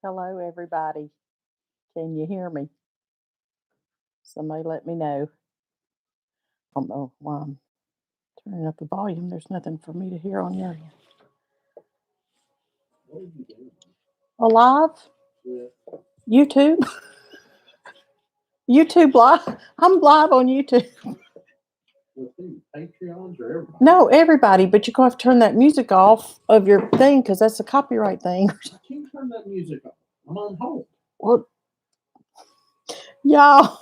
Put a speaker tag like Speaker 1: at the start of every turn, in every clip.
Speaker 1: Hello, everybody. Can you hear me? Somebody let me know. I don't know why I'm turning up the volume. There's nothing for me to hear on your end. Alive? YouTube? YouTube live? I'm live on YouTube.
Speaker 2: Patreons or everybody?
Speaker 1: No, everybody, but you're going to have to turn that music off of your thing because that's a copyright thing.
Speaker 2: I can't turn that music off. I'm on hold.
Speaker 1: Well, y'all.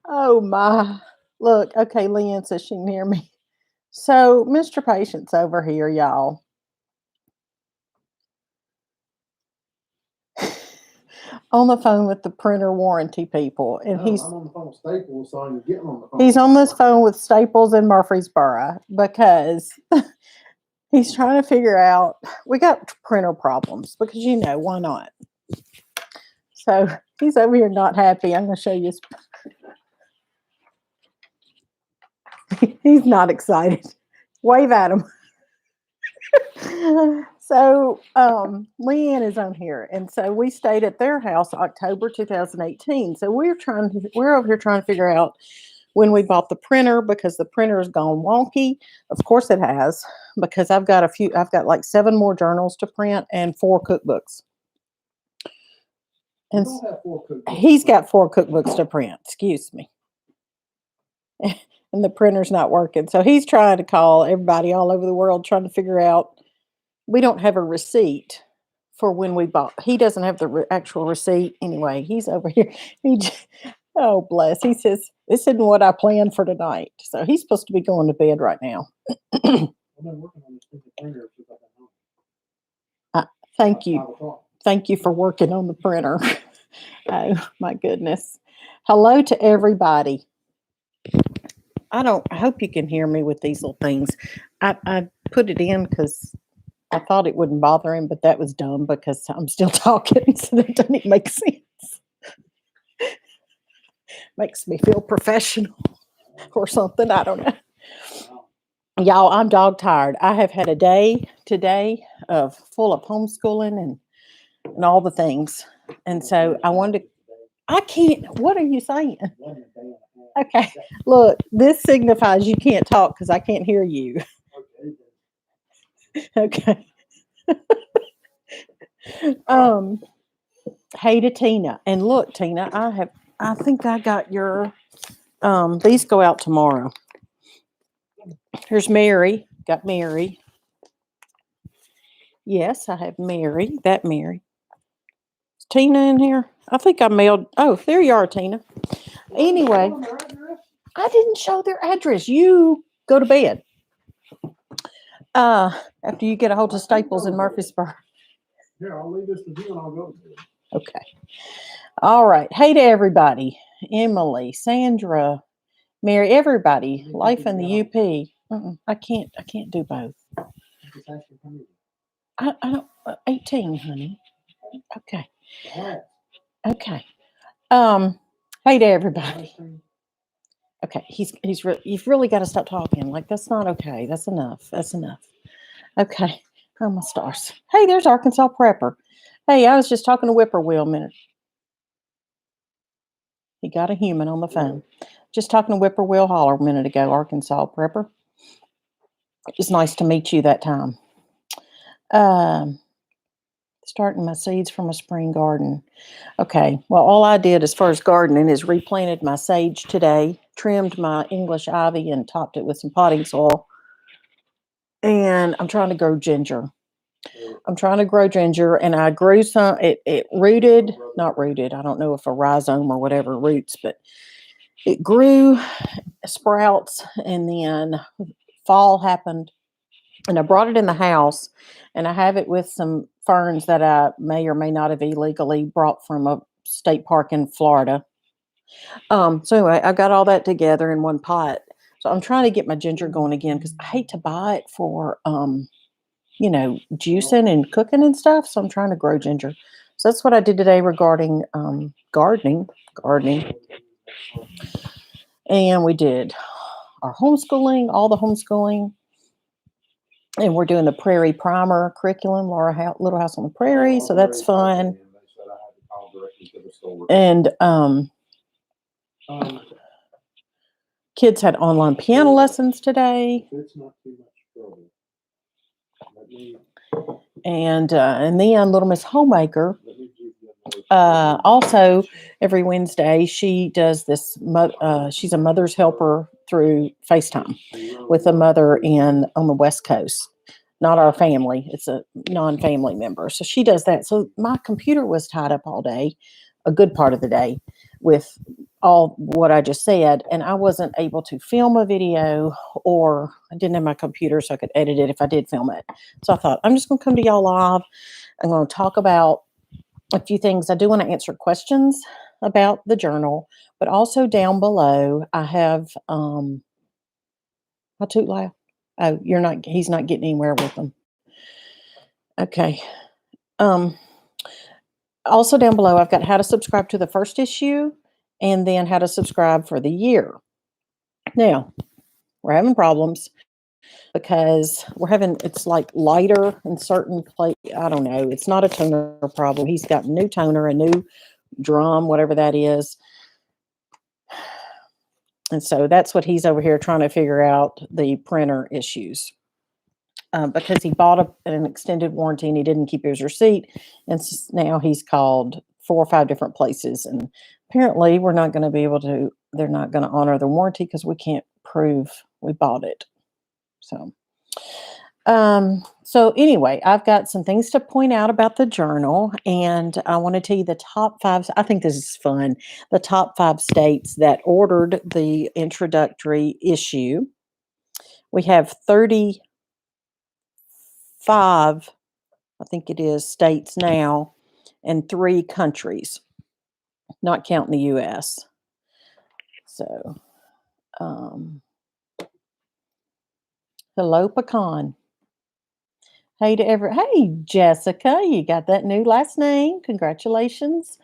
Speaker 1: Oh, my. Look, okay, Leanne says she can hear me. So, Mr. Patience over here, y'all. On the phone with the printer warranty people, and
Speaker 2: I'm on the phone with Staples, so I'm getting on the phone.
Speaker 1: He's on this phone with Staples in Murfreesboro because he's trying to figure out. We got printer problems because why not? So he's over here not happy. I'm going to show you. He's not excited. Wave at him. So Leanne is on here, and so we stayed at their house October 2018. So we're over here trying to figure out when we bought the printer because the printer has gone wonky. Of course it has, because I've got like 7 more journals to print and 4 cookbooks. And
Speaker 2: You don't have 4 cookbooks.
Speaker 1: He's got 4 cookbooks to print. Excuse me. And the printer's not working. So he's trying to call everybody all over the world trying to figure out. We don't have a receipt for when we bought. He doesn't have the actual receipt anyway. He's over here. Oh, bless. He says, this isn't what I planned for tonight. So he's supposed to be going to bed right now.
Speaker 2: I've been working on this printer since I've been home.
Speaker 1: Thank you. Thank you for working on the printer. Oh, my goodness. Hello to everybody. I hope you can hear me with these little things. I put it in because I thought it wouldn't bother him, but that was dumb because I'm still talking, so that doesn't make sense. Makes me feel professional or something. I don't know. Y'all, I'm dog tired. I have had a day today of full of homeschooling and all the things. And so I can't, what are you saying? Okay, look, this signifies you can't talk because I can't hear you. Okay. Hey to Tina. And look, Tina, I think I got your, these go out tomorrow. Here's Mary. Got Mary. Yes, I have Mary. That Mary. Is Tina in here? I think I mailed. Oh, there you are, Tina. Anyway, I didn't show their address. You go to bed. After you get a hold of Staples in Murfreesboro.
Speaker 2: Here, I'll leave this to you and I'll go to bed.
Speaker 1: Okay. All right. Hey to everybody. Emily, Sandra, Mary, everybody. Life in the UP. I can't do both. I don't. 18, honey. Okay. Okay. Hey to everybody. Okay, you've really got to stop talking. Like, that's not okay. That's enough. That's enough. Okay. Oh, my stars. Hey, there's Arkansas Prepper. Hey, I was just talking to Whippoorwill a minute. He got a human on the phone. Just talking to Whippoorwill Holler a minute ago, Arkansas Prepper. It was nice to meet you that time. Starting my seeds from a spring garden. Okay, well, all I did as far as gardening is replanted my sage today, trimmed my English ivy and topped it with some potting soil. And I'm trying to grow ginger. And I grew some, it rooted, not rooted, I don't know if a rhizome or whatever roots, but it grew sprouts, and then fall happened. And I brought it in the house, and I have it with some ferns that I may or may not have illegally brought from a state park in Florida. So anyway, I got all that together in one pot. So I'm trying to get my ginger going again because I hate to buy it for, juicing and cooking and stuff. So I'm trying to grow ginger. So that's what I did today regarding gardening. And we did our homeschooling, all the homeschooling. And we're doing the Prairie Primer curriculum, Little House on the Prairie. So that's fun. And kids had online piano lessons today.
Speaker 2: It's not too much trouble. Let me
Speaker 1: And then Little Miss Homemaker,
Speaker 2: give you another
Speaker 1: also every Wednesday, she does this. She's a mother's helper through FaceTime with a mother on the West Coast. Not our family; it's a non-family member. So she does that. So my computer was tied up all day, a good part of the day, with all what I just said, and I wasn't able to film a video, or I didn't have my computer so I could edit it if I did film it. So I thought I'm just going to come to y'all live. I'm going to talk about a few things. I do want to answer questions about the journal, but also down below I have I toot loud. Oh, he's not getting anywhere with them. Okay. Also down below I've got how to subscribe to the first issue and then how to subscribe for the year. Now, we're having problems because it's like lighter in certain place. I don't know. It's not a toner problem. He's got a new toner, a new drum, whatever that is. And so that's what he's over here trying to figure out, the printer issues. Because he bought an extended warranty and he didn't keep his receipt. And now he's called 4 or 5 different places. And apparently they're not going to honor the warranty because we can't prove we bought it. So anyway, I've got some things to point out about the journal, and I want to tell you the top 5. I think this is fun. The top 5 states that ordered the introductory issue. We have 35, I think it is, states now, and 3 countries, not counting the U.S. So, hello, Pecan. Hey Jessica, you got that new last name. Congratulations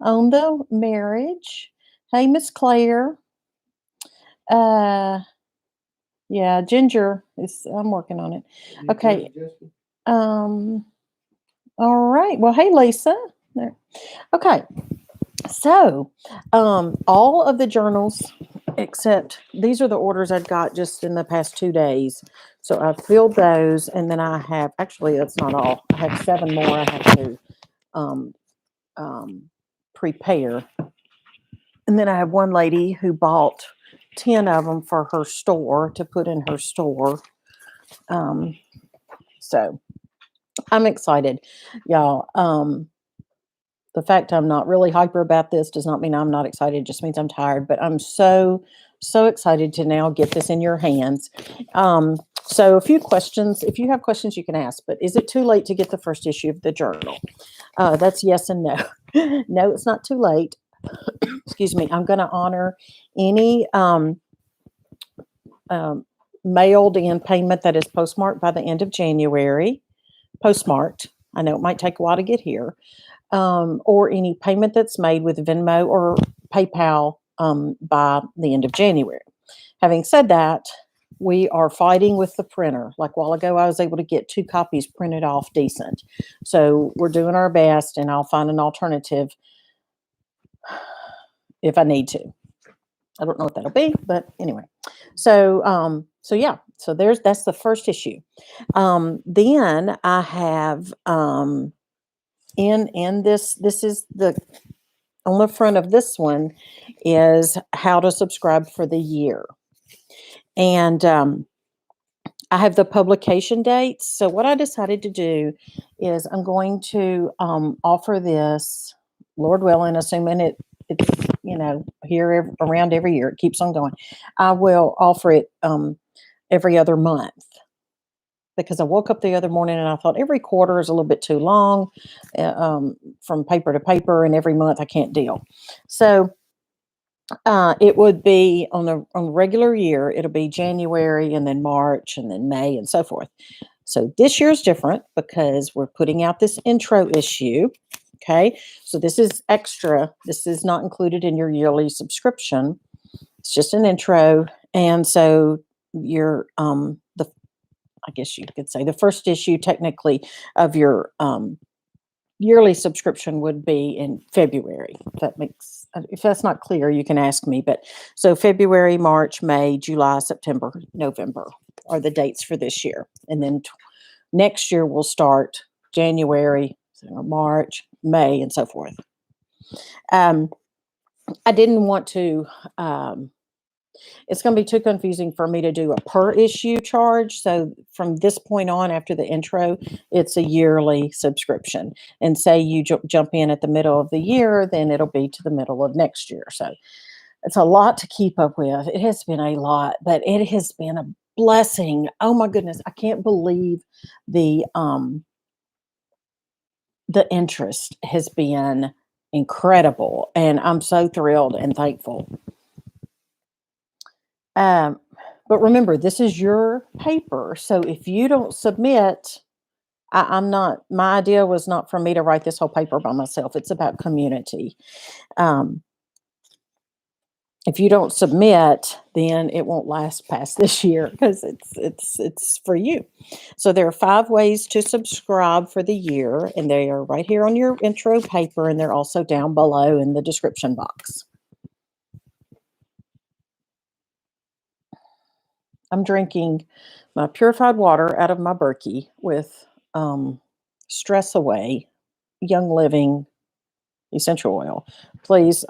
Speaker 1: on the marriage. Hey, Miss Claire. Yeah, Ginger I'm working on it. Okay. All right. Well, hey, Lisa. There. Okay. So, all of the journals, except these are the orders I've got just in the past 2 days. So I filled those, and then I have, actually, that's not all. I have 7 more I have to prepare. And then I have one lady who bought 10 of them for her store to put in her store. So I'm excited, y'all. The fact I'm not really hyper about this does not mean I'm not excited. It just means I'm tired, but I'm so excited to now get this in your hands. So a few questions. If you have questions, you can ask, but is it too late to get the first issue of the journal? That's yes and no. No, it's not too late. Excuse me. I'm going to honor any mailed in payment that is postmarked by the end of January. Postmarked. I know it might take a while to get here. Or any payment that's made with Venmo or PayPal by the end of January. Having said that, we are fighting with the printer. Like a while ago, I was able to get 2 copies printed off decent. So we're doing our best, and I'll find an alternative if I need to. I don't know what that'll be, but anyway. So yeah. So that's the first issue. Then I have in this is on the front of this one is how to subscribe for the year. And I have the publication dates. So what I decided to do is I'm going to offer this, Lord willing, assuming it's here around every year. It keeps on going. I will offer it every other month, because I woke up the other morning and I thought every quarter is a little bit too long from paper to paper, and every month I can't deal. So it would be on a regular year, it'll be January and then March and then May and so forth. So this year is different because we're putting out this intro issue. Okay. So this is extra. This is not included in your yearly subscription. It's just an intro. And so I guess you could say the first issue technically of your yearly subscription would be in February. If that's not clear, you can ask me. But so February, March, May, July, September, November are the dates for this year. And then next year we'll start January, March, May, and so forth. I didn't want to, it's going to be too confusing for me to do a per issue charge. So from this point on, after the intro, it's a yearly subscription. And say you jump in at the middle of the year, then it'll be to the middle of next year. So it's a lot to keep up with. It has been a lot, but it has been a blessing. Oh my goodness. I can't believe the interest has been incredible. And I'm so thrilled and thankful. But remember, this is your paper. So if you don't submit, my idea was not for me to write this whole paper by myself. It's about community. If you don't submit, then it won't last past this year because it's for you. So there are 5 ways to subscribe for the year, and they are right here on your intro paper, and they're also down below in the description box. I'm drinking my purified water out of my Berkey with Stress Away Young Living essential oil. Please,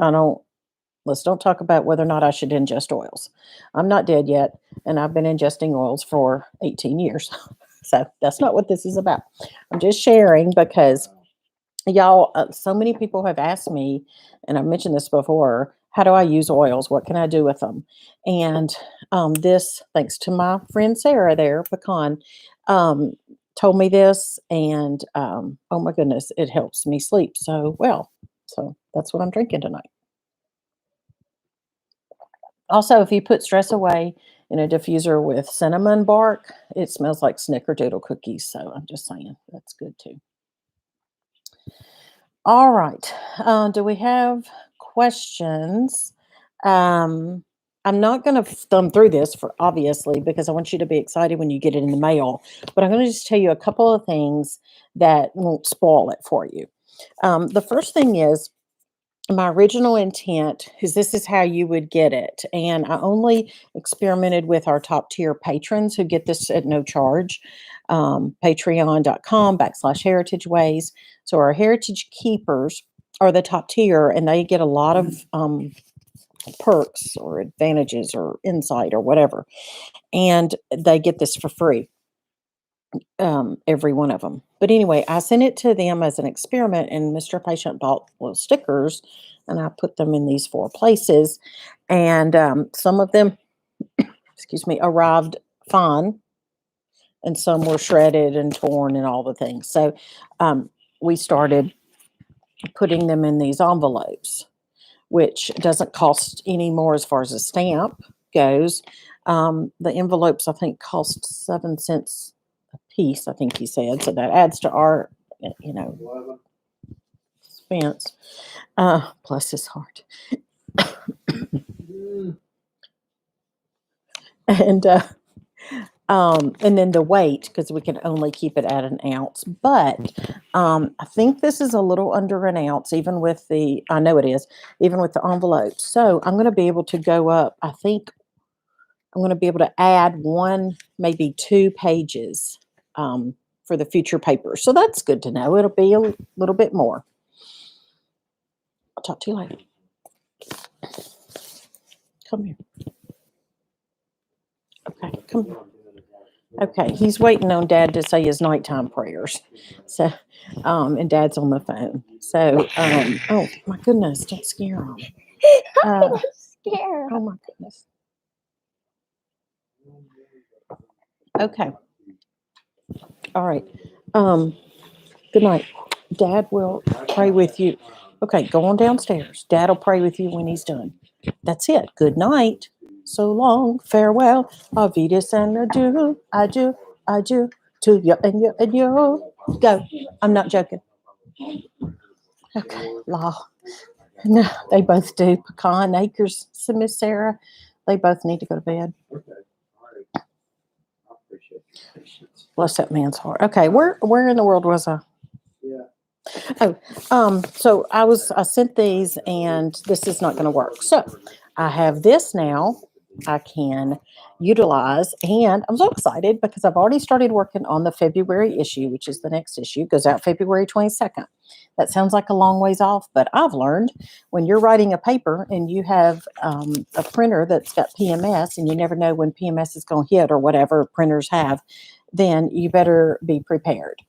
Speaker 1: let's don't talk about whether or not I should ingest oils. I'm not dead yet, and I've been ingesting oils for 18 years. So that's not what this is about. I'm just sharing because y'all, so many people have asked me, and I've mentioned this before, how do I use oils? What can I do with them? And this, thanks to my friend Sarah there, Pecan, told me this, and oh my goodness, it helps me sleep so well. So that's what I'm drinking tonight. Also, if you put Stress Away in a diffuser with cinnamon bark, it smells like snickerdoodle cookies. So I'm just saying that's good too. All right. Do we have questions? I'm not going to thumb through this obviously because I want you to be excited when you get it in the mail. But I'm going to just tell you a couple of things that won't spoil it for you. The first thing is, my original intent is this is how you would get it. And I only experimented with our top tier patrons who get this at no charge. Patreon.com/heritageways. So our heritage keepers are the top tier, and they get a lot of perks or advantages or insight or whatever. And they get this for free. Every one of them. But anyway, I sent it to them as an experiment, and Mr. Patient bought little stickers, and I put them in these 4 places. And some of them, excuse me, arrived fine, and some were shredded and torn and all the things. So we started putting them in these envelopes, which doesn't cost any more as far as a stamp goes. The envelopes, I think, cost 7 cents piece, I think he said. So that adds to our, expense. Bless his heart. And then the weight, because we can only keep it at an ounce. But I think this is a little under an ounce, even with I know it is, even with the envelope. So I'm going to be able to go up, I think I'm going to be able to add 1, maybe 2 pages for the future paper. So that's good to know. It'll be a little bit more. I'll talk to you later. Come here. Okay, come here. Okay, he's waiting on Dad to say his nighttime prayers. So, and Dad's on the phone. So, oh my goodness, don't scare him.
Speaker 3: I'm scared.
Speaker 1: Oh my goodness. Okay. All right. Good night. Dad will pray with you. Okay, go on downstairs. Dad will pray with you when he's done. That's it. Good night. So long. Farewell. Avidas and adieu. Adieu to you and you and you. Go. I'm not joking. Okay. Law. No, they both do. Pecan, Acres, Miss Sarah. They both need to go to bed.
Speaker 2: Okay. All right. I appreciate it.
Speaker 1: Bless that man's heart. Okay, where in the world was I?
Speaker 2: Yeah.
Speaker 1: So I sent these and this is not going to work. So I have this now I can utilize and I'm so excited because I've already started working on the February issue, which is the next issue. It goes out February 22nd. That sounds like a long ways off, but I've learned when you're writing a paper and you have a printer that's got PMS and you never know when PMS is going to hit or whatever printers have, then you better be prepared.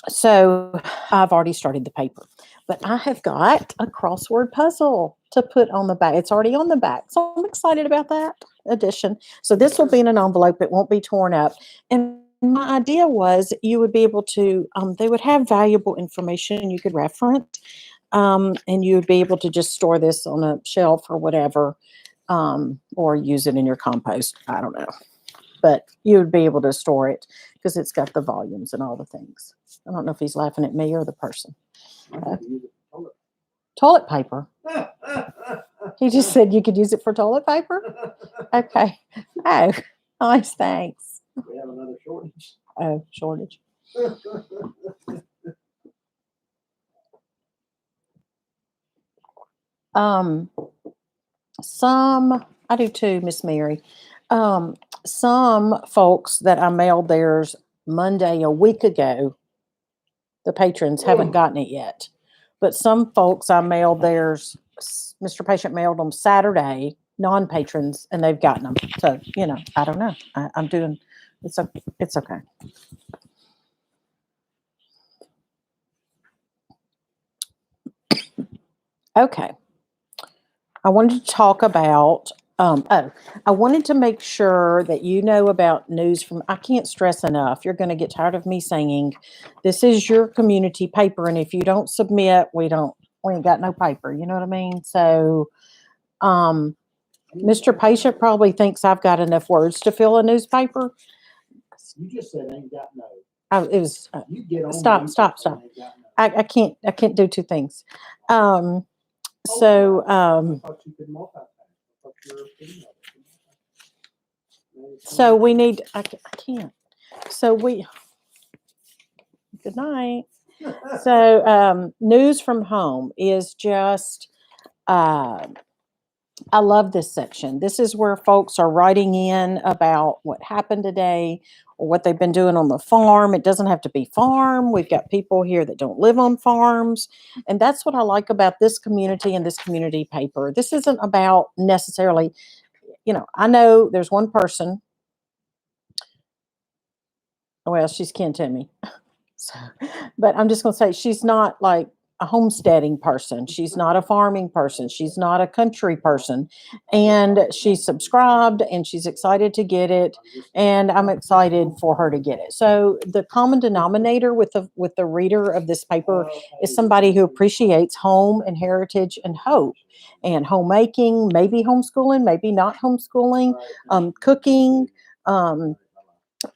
Speaker 1: So I've already started the paper, but I have got a crossword puzzle to put on the back. It's already on the back. So I'm excited about that addition. So this will be in an envelope. It won't be torn up. And my idea was you would be able to, they would have valuable information you could reference, and you would be able to just store this on a shelf or whatever, or use it in your compost. I don't know. But you would be able to store it because it's got the volumes and all the things. I don't know if he's laughing at me or the person. Toilet paper. He just said you could use it for toilet paper? Okay. Oh, nice, thanks.
Speaker 2: We have another shortage.
Speaker 1: Oh, shortage. I do too, Miss Mary. Some folks that I mailed theirs Monday a week ago, the patrons haven't gotten it yet. But some folks I mailed theirs, Mr. Patient mailed them Saturday, non-patrons, and they've gotten them. So, I don't know. I'm doing, it's okay. Okay. I wanted to talk about, I wanted to make sure that you know about news from, I can't stress enough, you're going to get tired of me saying, this is your community paper, and if you don't submit, we ain't got no paper, you know what I mean? So, Mr. Patient probably thinks I've got enough words to fill a newspaper.
Speaker 2: You just said ain't got no.
Speaker 1: It was,
Speaker 2: You get on
Speaker 1: stop.
Speaker 2: ain't got no.
Speaker 1: I can't do two things.
Speaker 2: I thought you could multitask. I thought you were a female.
Speaker 1: So we need, I can't. So good night. So news from home is just, I love this section. This is where folks are writing in about what happened today or what they've been doing on the farm. It doesn't have to be farm. We've got people here that don't live on farms. And that's what I like about this community and this community paper. This isn't about necessarily, I know there's one person. Well, she's kin to me. So, but I'm just going to say she's not like a homesteading person. She's not a farming person. She's not a country person. And she's subscribed and she's excited to get it. And I'm excited for her to get it. So the common denominator with the reader of this paper is somebody who appreciates home and heritage and hope and homemaking, maybe homeschooling, maybe not homeschooling, cooking,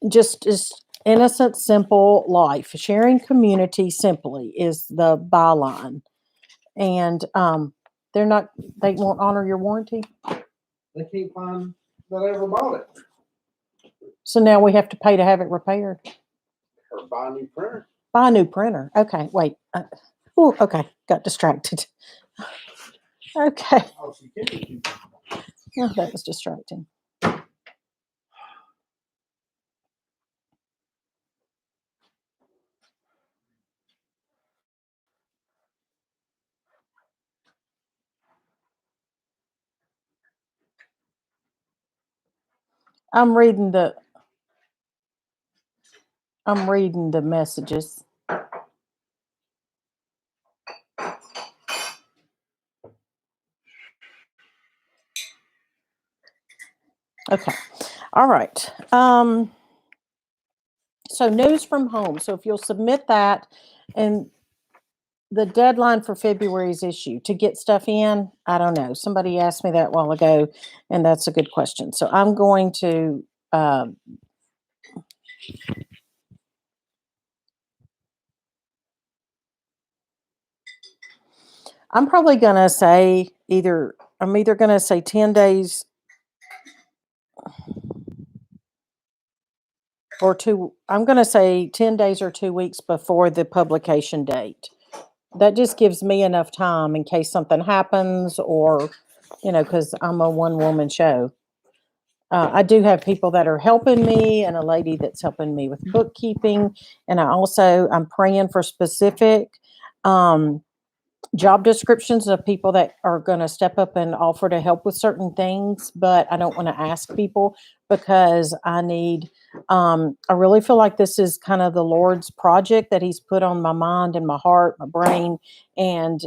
Speaker 1: just innocent, simple life. Sharing community simply is the byline. And they won't honor your warranty.
Speaker 2: They can't find that I ever bought it.
Speaker 1: So now we have to pay to have it repaired.
Speaker 2: Or buy a new printer.
Speaker 1: Buy a new printer. Okay, wait. Okay, got distracted. Okay.
Speaker 2: Oh, so you can do
Speaker 1: Oh, that was distracting. I'm reading the messages. Okay. All right. So news from home. So if you'll submit that, and the deadline for February's issue to get stuff in, I don't know. Somebody asked me that a while ago, and that's a good question. So I'm going to I'm probably going to say I'm either going to say 10 days. I'm going to say 10 days or 2 weeks before the publication date. That just gives me enough time in case something happens or, because I'm a one-woman show. I do have people that are helping me and a lady that's helping me with bookkeeping. And I'm praying for specific job descriptions of people that are going to step up and offer to help with certain things. But I don't want to ask people because I really feel like this is kind of the Lord's project that He's put on my mind and my heart, my brain. And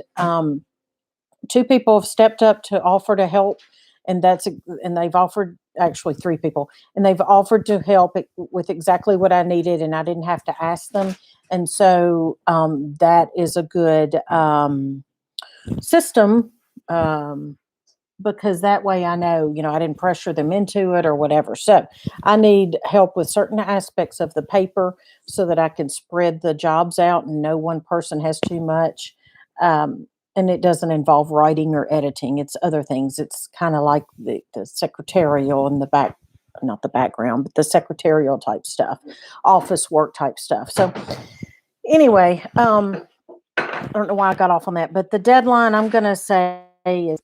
Speaker 1: two people have stepped up to offer to help, and they've offered, actually three people, and they've offered to help with exactly what I needed, and I didn't have to ask them. And so that is a good system, because that way I know, I didn't pressure them into it or whatever. So I need help with certain aspects of the paper so that I can spread the jobs out and no one person has too much. And it doesn't involve writing or editing. It's other things. It's kind of like the secretarial and not the background, but the secretarial type stuff, office work type stuff. So anyway, I don't know why I got off on that, but the deadline I'm going to say is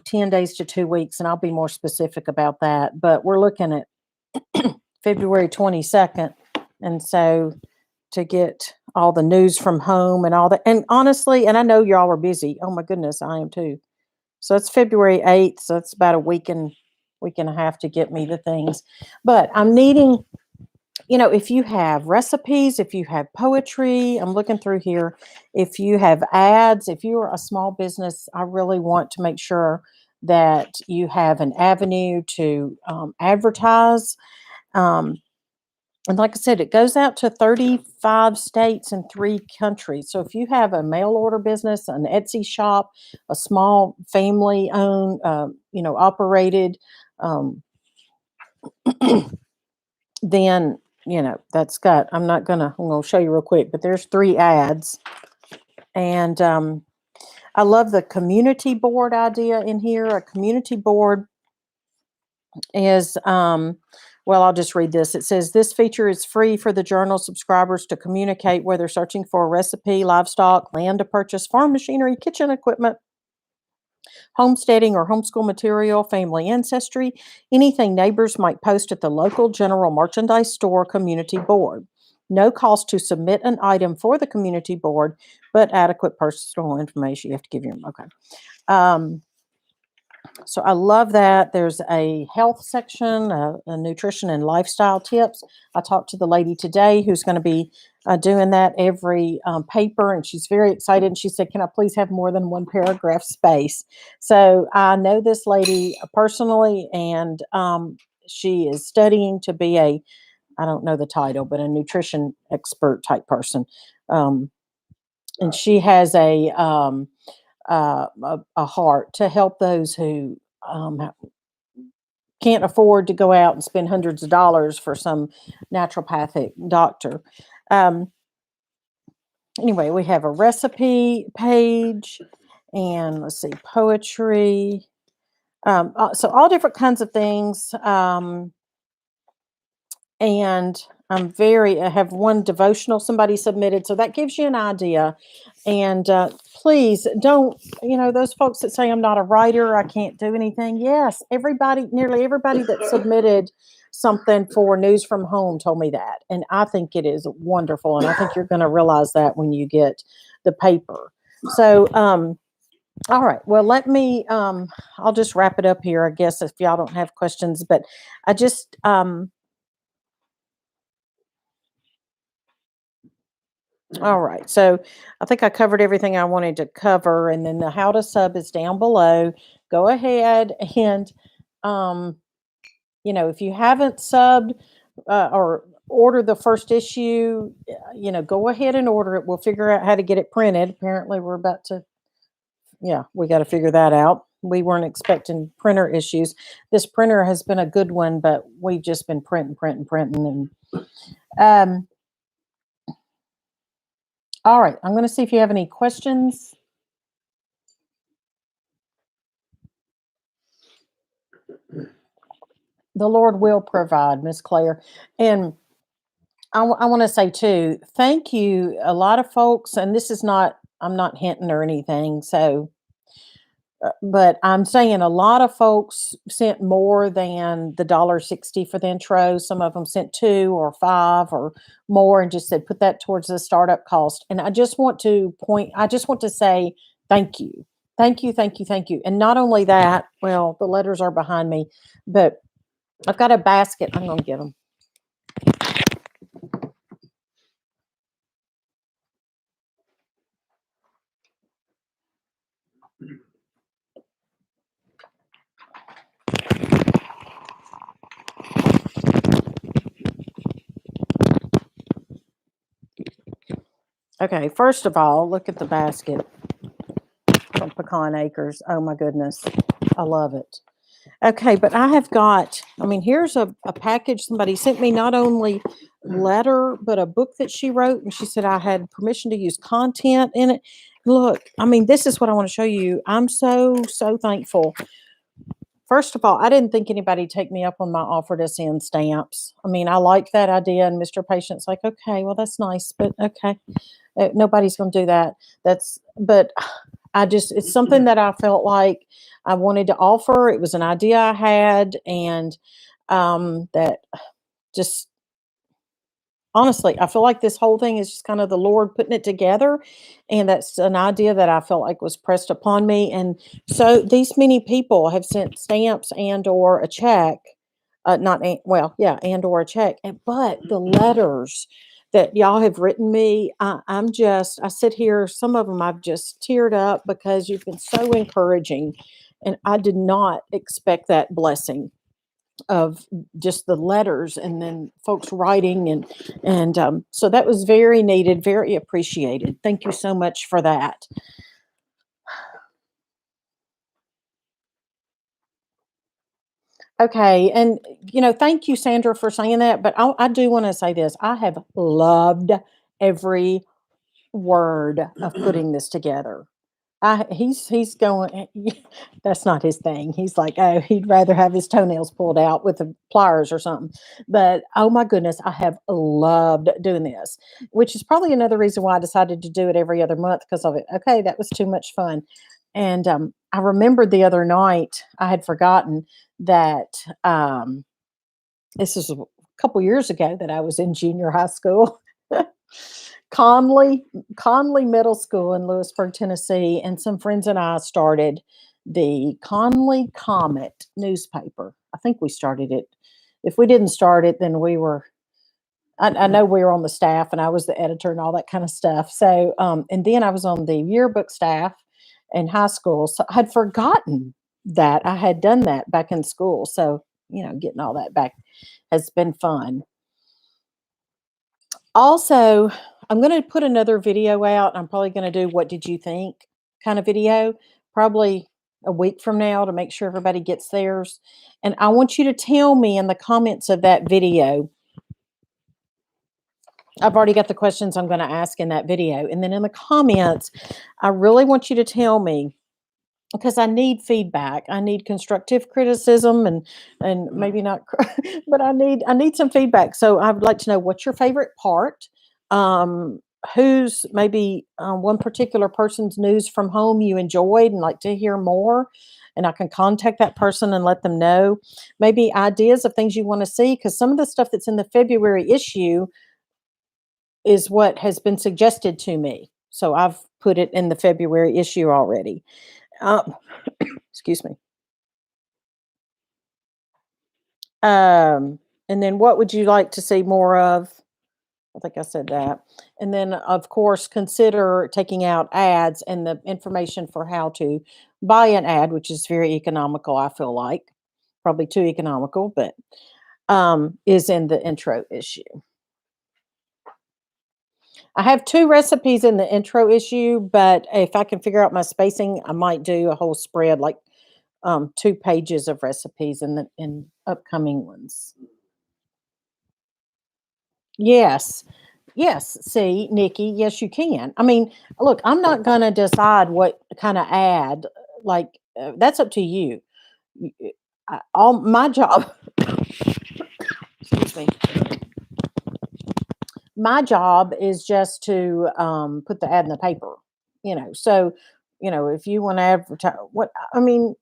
Speaker 1: 10 days to 2 weeks, and I'll be more specific about that. But we're looking at February 22nd. And so to get all the news from home and all that. And honestly, and I know y'all are busy. Oh my goodness, I am too. So it's February 8th. So it's about a week and a half to get me the things. But I'm needing, if you have recipes, if you have poetry, I'm looking through here. If you have ads, if you are a small business, I really want to make sure that you have an avenue to advertise. And like I said, it goes out to 35 states and 3 countries. So if you have a mail order business, an Etsy shop, a small family owned, operated, um, then, I'm going to show you real quick, but there's 3 ads. And I love the community board idea in here. A community board is, I'll just read this. It says, this feature is free for the journal subscribers to communicate whether searching for a recipe, livestock, land to purchase, farm machinery, kitchen equipment, homesteading or homeschool material, family ancestry, anything neighbors might post at the local general merchandise store community board. No cost to submit an item for the community board, but adequate personal information. You have to give your, okay. So I love that. There's a health section, a nutrition and lifestyle tips. I talked to the lady today who's going to be doing that every paper, and she's very excited. And she said, can I please have more than 1 paragraph space? So I know this lady personally, and she is studying to be I don't know the title, but a nutrition expert type person. And she has a heart to help those who can't afford to go out and spend hundreds of dollars for some naturopathic doctor. Anyway, we have a recipe page, and let's see, poetry. So all different kinds of things. And I have one devotional somebody submitted, so that gives you an idea. And please don't, those folks that say I'm not a writer, I can't do anything. Yes, nearly everybody that submitted something for News from Home told me that. And I think it is wonderful. And I think you're going to realize that when you get the paper. So, all right. Well, I'll just wrap it up here, I guess, if y'all don't have questions. But I just, all right. So I think I covered everything I wanted to cover. And then the how to sub is down below. Go ahead and, if you haven't subbed or order the first issue, go ahead and order it. We'll figure out how to get it printed. Apparently, we got to figure that out. We weren't expecting printer issues. This printer has been a good one, but we've just been printing. And, all right. I'm going to see if you have any questions. The Lord will provide, Miss Claire. And I want to say too, thank you. A lot of folks, and this is not, I'm not hinting or anything. So, but I'm saying a lot of folks sent more than the $1.60 for the intro. Some of them sent 2 or 5 or more and just said, put that towards the startup cost. And I just want to say thank you. Thank you, thank you, thank you. And not only that, well, the letters are behind me, but I've got a basket. I'm going to get them. Okay, first of all, look at the basket from Pecan Acres. Oh my goodness, I love it. Okay, but I have got, I mean, here's a package somebody sent me, not only letter, but a book that she wrote. And she said I had permission to use content in it. Look, I mean, this is what I want to show you. I'm so, so thankful. First of all, I didn't think anybody'd take me up on my offer to send stamps. I mean, I like that idea. And Mr. Patient's like, okay, well, that's nice, but okay. Nobody's going to do that. But it's something that I felt like I wanted to offer. It was an idea I had, and that just honestly, I feel like this whole thing is just kind of the Lord putting it together. And that's an idea that I felt like was pressed upon me. And so these many people have sent stamps and or a check, not, well, yeah, and or a check. But the letters that y'all have written me, I sit here, some of them I've just teared up because you've been so encouraging. And I did not expect that blessing of just the letters and then folks writing and so that was very needed, very appreciated. Thank you so much for that. Okay, and thank you, Sandra, for saying that. But I do want to say this: I have loved every word of putting this together. He's going. That's not his thing. He's like, oh, he'd rather have his toenails pulled out with the pliers or something. But oh my goodness, I have loved doing this, which is probably another reason why I decided to do it every other month because of it. Okay, that was too much fun. And I remembered the other night I had forgotten that this is a couple years ago that I was in junior high school. Conley Conley Middle School in Lewisburg, Tennessee, and some friends and I started the Conley Comet newspaper. I think we started it. If we didn't start it, then we were. I know we were on the staff, and I was the editor and all that kind of stuff. So, and then I was on the yearbook staff in high school. So I had forgotten that I had done that back in school. So, getting all that back has been fun. Also, I'm going to put another video out. I'm probably going to do what did you think kind of video, probably a week from now to make sure everybody gets theirs. And I want you to tell me in the comments of that video. I've already got the questions I'm going to ask in that video. And then in the comments, I really want you to tell me, because I need feedback. I need constructive criticism and maybe not, but I need some feedback. So I would like to know what's your favorite part. Um, who's maybe one particular person's news from home you enjoyed and like to hear more. And I can contact that person and let them know. Maybe ideas of things you want to see, because some of the stuff that's in the February issue is what has been suggested to me. So I've put it in the February issue already. Um, excuse me. And then what would you like to see more of? I think I said that. And then, of course, consider taking out ads and the information for how to buy an ad, which is very economical, I feel like. Probably too economical, but is in the intro issue. I have 2 recipes in the intro issue, but if I can figure out my spacing, I might do a whole spread, like 2 pages of recipes in upcoming ones. Yes. Yes. See, Nikki, yes, you can. I mean, look, I'm not going to decide what kind of ad, like, that's up to you. All my job, excuse me. My job is just to put the ad in the paper, So, if you want to advertise, I mean,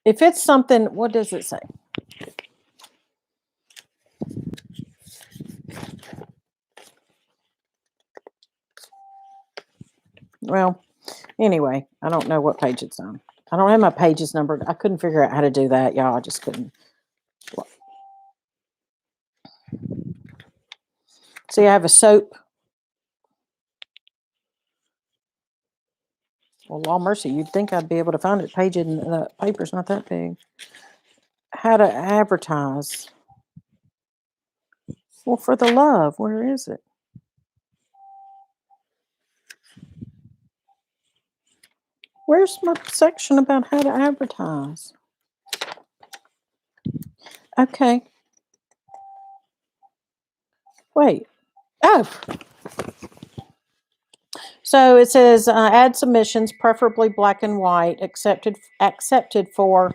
Speaker 1: if it's something, what does it say? Well, anyway, I don't know what page it's on. I don't have my pages numbered. I couldn't figure out how to do that, y'all. I just couldn't. See, I have a soap. Well, law mercy, you'd think I'd be able to find it. Page in the paper's not that big. How to advertise. Well, for the love, where is it? Where's my section about how to advertise? Okay. Wait. Oh. So it says add submissions, preferably black and white, accepted for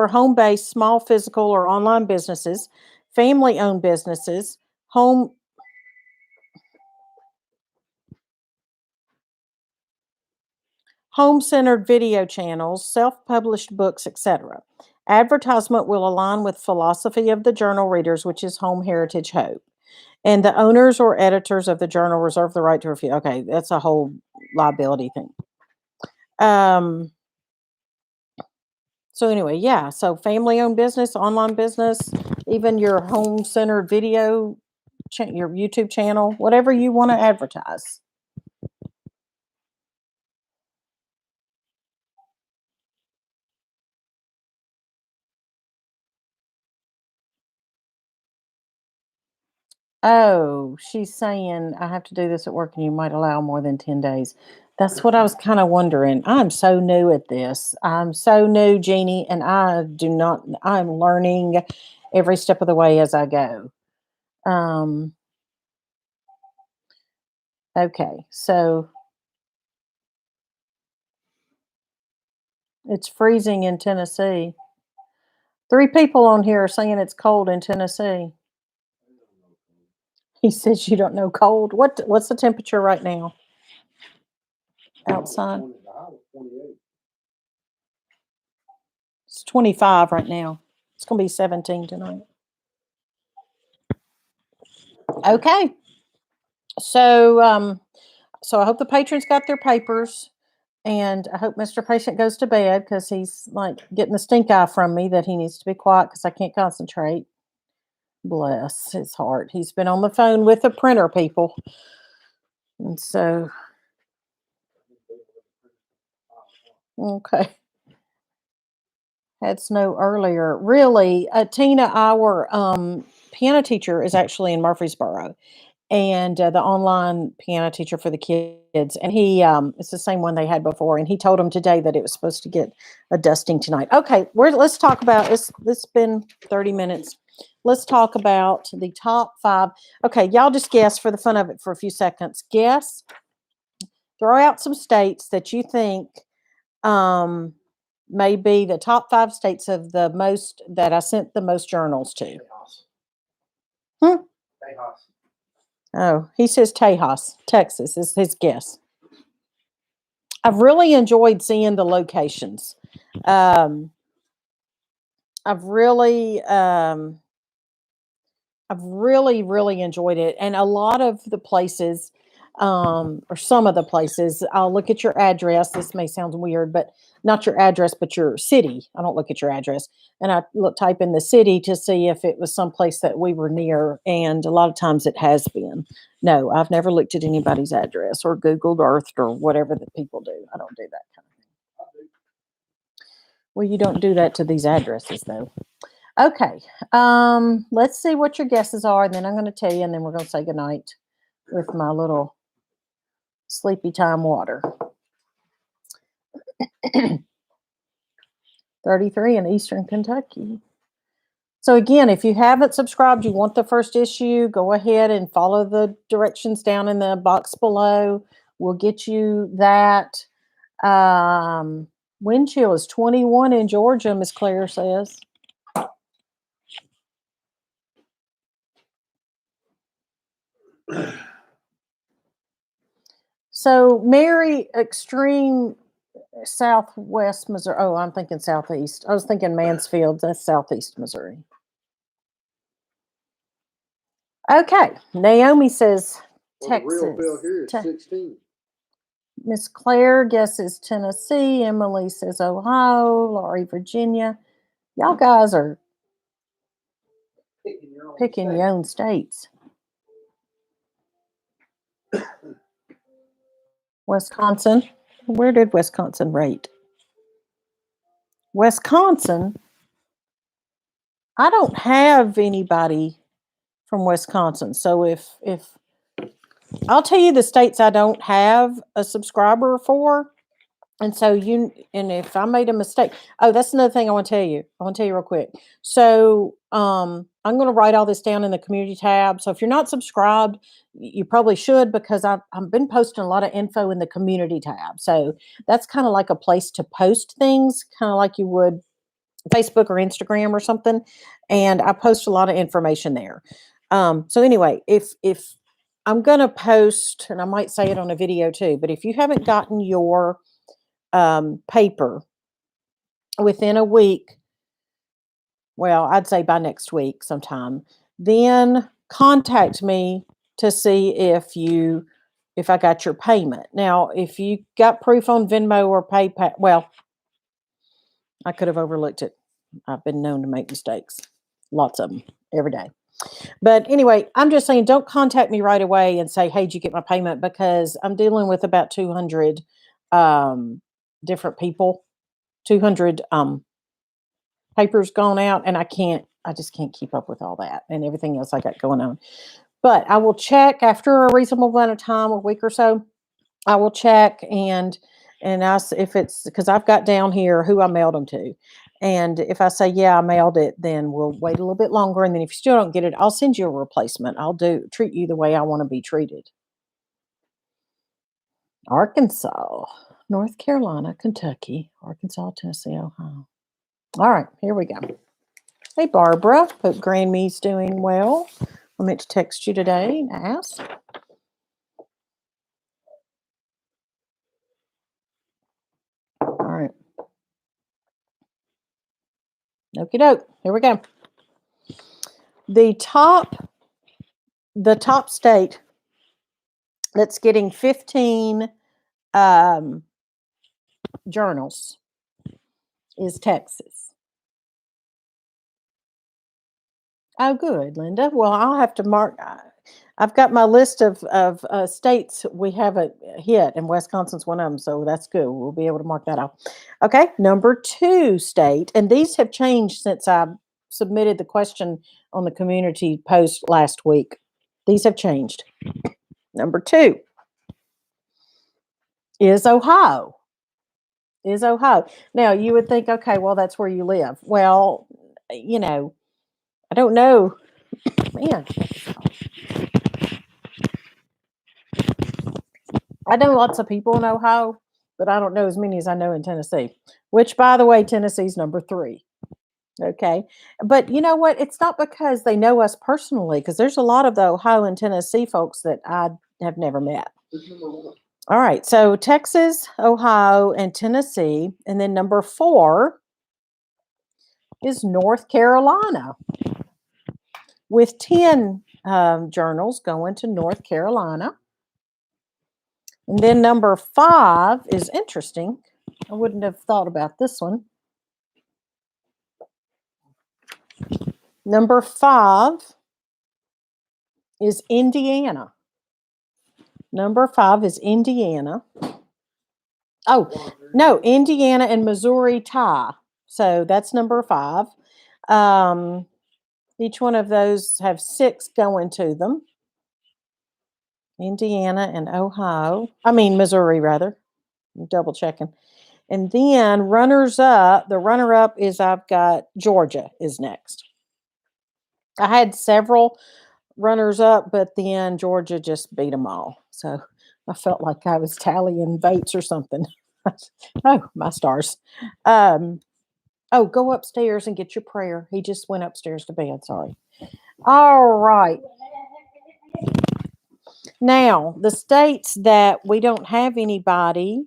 Speaker 1: home-based, small physical or online businesses, family-owned businesses, home-centered video channels, self-published books, etc. Advertisement will align with philosophy of the journal readers, which is Home Heritage Hope. And the owners or editors of the journal reserve the right to refuse. Okay, that's a whole liability thing. So anyway, yeah. So family-owned business, online business, even your home-centered video, your YouTube channel, whatever you want to advertise. Oh, she's saying I have to do this at work and you might allow more than 10 days. That's what I was kind of wondering. I'm so new at this. I'm so new, Jeannie, and I'm learning every step of the way as I go. Okay, so it's freezing in Tennessee. 3 people on here are saying it's cold in Tennessee. He says you don't know cold. What's the temperature right now outside? It's 25 right now. It's going to be 17 tonight. Okay. So I hope the patrons got their papers, and I hope Mr. Patient goes to bed because he's like getting the stink eye from me that he needs to be quiet because I can't concentrate. Bless his heart. He's been on the phone with the printer people. And so, okay. Had snow earlier. Really, Tina, our piano teacher, is actually in Murfreesboro, and the online piano teacher for the kids. And he, it's the same one they had before. And he told them today that it was supposed to get a dusting tonight. Okay, let's talk about this. It's been 30 minutes. Let's talk about the top 5. Okay, y'all just guess for the fun of it for a few seconds. Guess. Throw out some states that you think may be the top 5 states of the most that I sent the most journals to. Hmm? Oh, he says Tejas, Texas is his guess. I've really enjoyed seeing the locations. I've really, really enjoyed it. And a lot of the places, or some of the places, I'll look at your address. This may sound weird, but not your address, but your city. I don't look at your address. And I type in the city to see if it was someplace that we were near. And a lot of times it has been. No, I've never looked at anybody's address or Googled Earthed or whatever that people do. I don't do that kind of thing. Well, you don't do that to these addresses, though. Okay. Let's see what your guesses are, and then I'm going to tell you, and then we're going to say goodnight with my little sleepy time water. 33 in Eastern Kentucky. So again, if you haven't subscribed, you want the first issue, go ahead and follow the directions down in the box below. We'll get you that. Wind chill is 21 in Georgia, Miss Claire says. So, Mary, extreme southwest Missouri. Oh, I'm thinking southeast. I was thinking Mansfield. That's southeast Missouri. Okay. Naomi says Texas.
Speaker 2: The real bill here is 16.
Speaker 1: Miss Claire guesses Tennessee. Emily says Ohio. Laurie, Virginia. Y'all guys are picking your own states. Wisconsin. Where did Wisconsin rate? Wisconsin. I don't have anybody from Wisconsin. So if I'll tell you the states I don't have a subscriber for. And so and if I made a mistake, that's another thing I want to tell you. I want to tell you real quick. So I'm going to write all this down in the community tab. So if you're not subscribed, you probably should, because I've been posting a lot of info in the community tab. So that's kind of like a place to post things, kind of like you would Facebook or Instagram or something. And I post a lot of information there. So anyway, if I'm going to post, and I might say it on a video too, but if you haven't gotten your paper within a week, well, I'd say by next week sometime, then contact me to see if I got your payment. Now, if you got proof on Venmo or PayPal, well, I could have overlooked it. I've been known to make mistakes. Lots of them every day. But anyway, I'm just saying, don't contact me right away and say, hey, did you get my payment? Because I'm dealing with about 200 different people, 200 papers gone out, and I just can't keep up with all that and everything else I got going on. But I will check after a reasonable amount of time, a week or so. I will check and if it's, because I've got down here who I mailed them to. And if I say, yeah, I mailed it, then we'll wait a little bit longer. And then if you still don't get it, I'll send you a replacement. I'll treat you the way I want to be treated. Arkansas, North Carolina, Kentucky, Arkansas, Tennessee, Ohio. All right, here we go. Hey, Barbara. Hope Grandme's doing well. I meant to text you today and ask. All right. Okie doke. Here we go. The top state that's getting 15 journals is Texas. Oh, good, Linda. Well, I'll have to mark. I've got my list of states we haven't hit, and Wisconsin's one of them, so that's good. We'll be able to mark that off. Okay, number 2 state, and these have changed since I submitted the question on the community post last week. These have changed. Number 2 is Ohio. Now, you would think, okay, well, that's where you live. Well, I don't know. Man, I know lots of people in Ohio, but I don't know as many as I know in Tennessee, which, by the way, Tennessee's number 3. Okay. But you know what? It's not because they know us personally, because there's a lot of the Ohio and Tennessee folks that I have never met. All right. So Texas, Ohio, and Tennessee. And then number 4 is North Carolina, with 10 journals going to North Carolina. And then number 5 is interesting. I wouldn't have thought about this one. Number 5 is Indiana. Number 5 is Indiana. Oh, no, Indiana and Missouri tie. So that's number 5. Each one of those have 6 going to them. Indiana and Missouri rather. I'm double checking. And then the runner-up is I've got Georgia is next. I had several runners-up, but then Georgia just beat them all. So I felt like I was tallying votes or something. Oh, my stars. Oh, go upstairs and get your prayer. He just went upstairs to bed. Sorry. All right. Now, the states that we don't have anybody,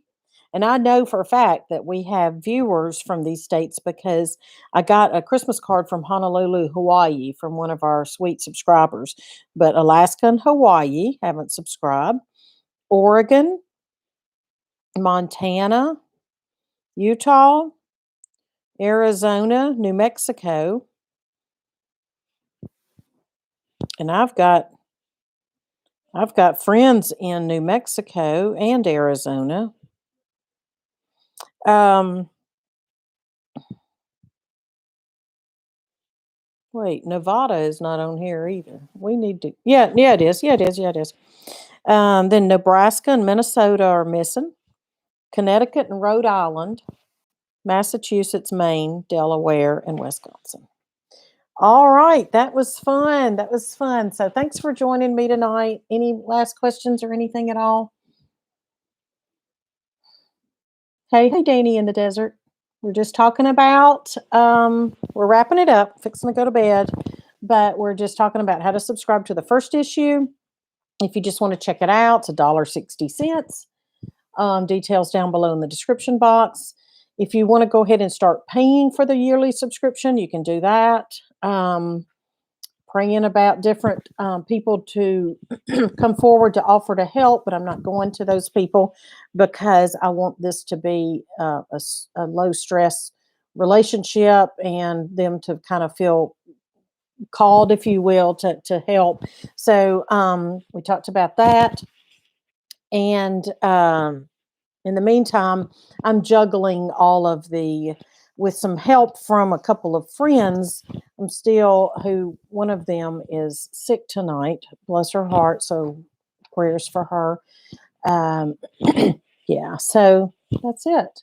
Speaker 1: and I know for a fact that we have viewers from these states because I got a Christmas card from Honolulu, Hawaii, from one of our sweet subscribers. But Alaska and Hawaii haven't subscribed. Oregon, Montana, Utah, Arizona, New Mexico, and I've got friends in New Mexico and Arizona. Wait, Nevada is not on here either. We need to, yeah, it is. Yeah, it is. Yeah, it is. Then Nebraska and Minnesota are missing. Connecticut and Rhode Island, Massachusetts, Maine, Delaware, and Wisconsin. All right, that was fun. That was fun. So thanks for joining me tonight. Any last questions or anything at all? Hey, Danny in the desert. We're just talking about, we're wrapping it up, fixing to go to bed, but we're just talking about how to subscribe to the first issue. If you just want to check it out, it's $1.60. Details down below in the description box. If you want to go ahead and start paying for the yearly subscription, you can do that. Praying about different people to come forward to offer to help, but I'm not going to those people because I want this to be a low stress relationship and them to kind of feel called, if you will, to help. So we talked about that. And in the meantime, I'm juggling all of with some help from a couple of friends. One of them is sick tonight, bless her heart. So prayers for her. Yeah, so that's it.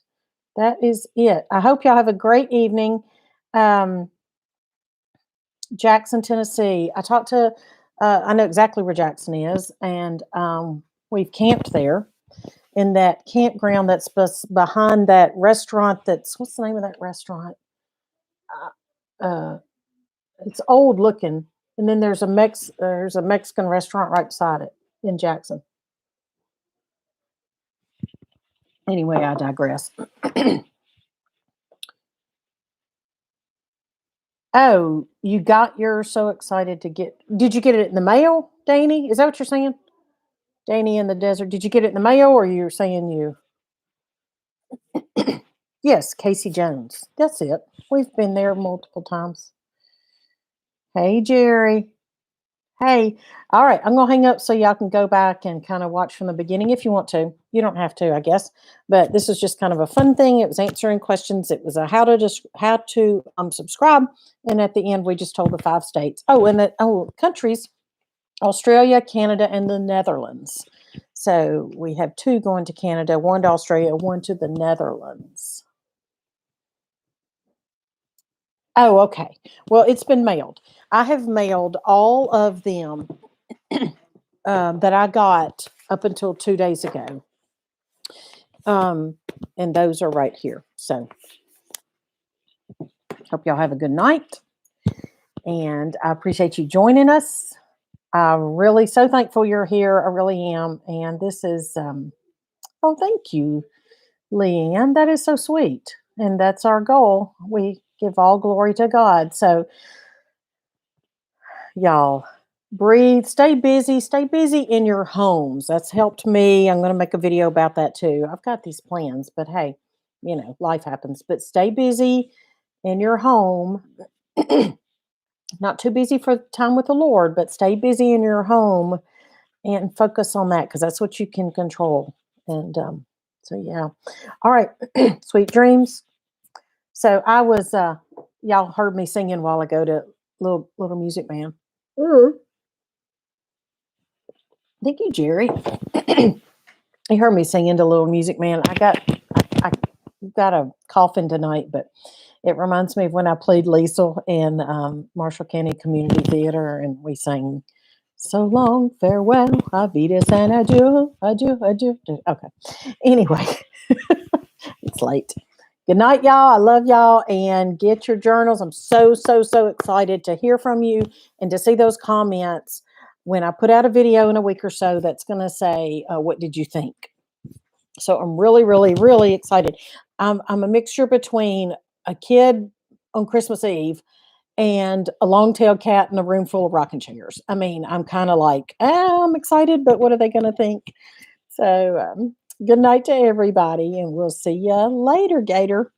Speaker 1: That is it. I hope y'all have a great evening. Jackson, Tennessee. I know exactly where Jackson is, and we've camped there in that campground that's behind that restaurant. What's the name of that restaurant? It's old looking, and then there's a Mexican restaurant right beside it in Jackson. Anyway, I digress. Oh, you're so excited to did you get it in the mail, Danny? Is that what you're saying? Danny in the desert. Did you get it in the mail or you're saying you? Yes, Casey Jones. That's it. We've been there multiple times. Hey, Jerry. Hey, all right. I'm going to hang up so y'all can go back and kind of watch from the beginning if you want to. You don't have to, I guess. But this is just kind of a fun thing. It was answering questions. It was a how to subscribe. And at the end, we just told the 5 states. Oh, and countries, Australia, Canada, and the Netherlands. So we have 2 going to Canada, 1 to Australia, 1 to the Netherlands. Oh, okay. Well, it's been mailed. I have mailed all of them that I got up until 2 days ago. And those are right here. So hope y'all have a good night. And I appreciate you joining us. I'm really so thankful you're here. I really am. And this is, oh, thank you, Leanne. That is so sweet. And that's our goal. We give all glory to God. So y'all breathe, stay busy in your homes. That's helped me. I'm going to make a video about that too. I've got these plans, but hey, life happens. But stay busy in your home. Not too busy for time with the Lord, but stay busy in your home and focus on that because that's what you can control. And so, yeah. All right. Sweet dreams. So I was, y'all heard me singing a while ago to Little Music Man. Thank you, Jerry. You heard me singing to Little Music Man. I got a coffin tonight, but it reminds me of when I played Liesl in Marshall County Community Theater, and we sang "So Long, Farewell, Avidas, and Adieu, Adieu, Adieu." Okay. Anyway, It's late. Good night, y'all. I love y'all, and get your journals. I'm so excited to hear from you and to see those comments when I put out a video in a week or so that's going to say, what did you think? So I'm really excited. I'm a mixture between a kid on Christmas Eve and a long-tailed cat in a room full of rocking chairs. I mean, I'm kind of like, I'm excited, but what are they going to think? So good night to everybody, and we'll see you later, Gator.